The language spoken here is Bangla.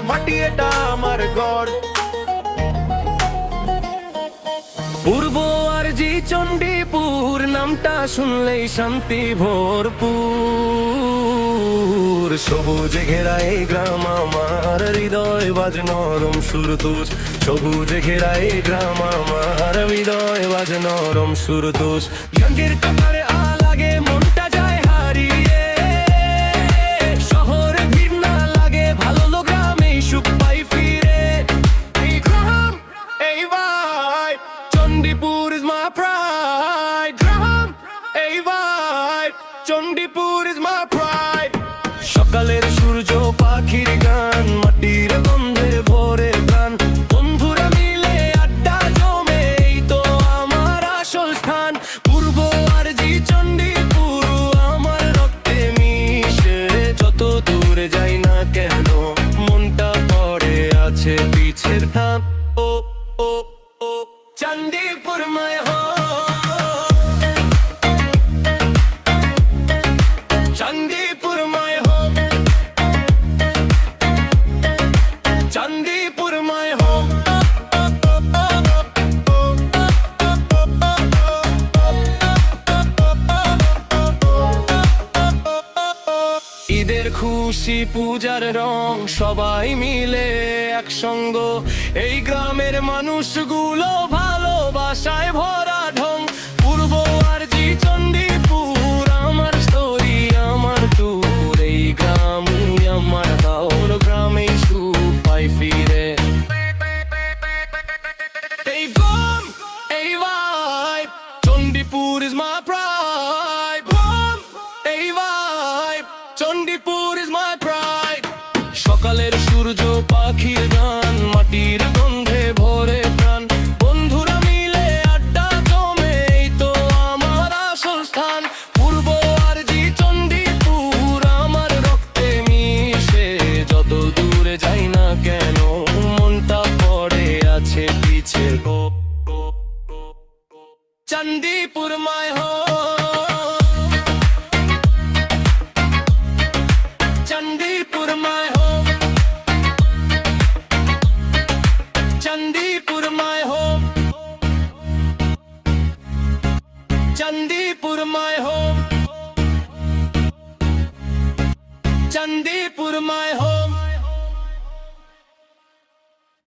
মাটি এটা আমার ঘর। পূর্ব আরজি চণ্ডীপুর নামটা শুনলেই শান্তি ভরপুর। সবুজে ঘেরা এই গ্রাম আমার, হৃদয় বাজ নরম সুর তুষ। সবুজে ঘেরা এই গ্রাম আমার, হৃদয় বাজ নরম সুর তুষ। জঙ্গির কাতারে লাগে মনটা যায় হারিয়ে, শহরে ভিড় না লাগে ভালো গ্রামেই সুখ পাই ফিরে। এই গ্রাম এই ভাই চণ্ডীপুর is my pride. গ্রাম এই ভাই চণ্ডীপুর is my pride. সকালের সূর্য পাখির গান, মাটির গন্ধে ভরে প্রাণ। বন্ধুরা মিলে আড্ডা জমে, এই তো আমার আসল স্থান। পূর্ব আরজি চণ্ডীপুর আমার রক্তে মিশে, যত দূরে যাই না কেন মনটা পড়ে আছে পিছের ধান। ও ও ও Chandipur my home, Chandipur my home, Chandipur my home. ঈদের খুশি পূজার রং, সবাই মিলে একসঙ্গ। এই গ্রামের মানুষগুলো ভালোবাসায় ভরা ঢং। পূর্ব আরজি চণ্ডীপুর আমার স্টোরি, আমার ট্যুর। এই গ্রামই আমার দাওর, গ্রামেই সুখ পাই ফিরে। এই গ্রাম এই vibe Chandipur is my pride. গ্রাম এই vibe Chandipur is my pride. সকালের সূর্য পাখির গান, মাটির গন্ধে ভরে প্রাণ। বন্ধুরা মিলে আড্ডা জমে, এই তো আমার আসল স্থান। পূর্ব আরজি চণ্ডীপুর আমার রক্তে মিশে, যত দূরে যাই না কেন মনটা পড়ে আছে পিছে। Chandipur my home, Chandipur my home, Chandipur my home, Chandipur my home, Chandipur my home.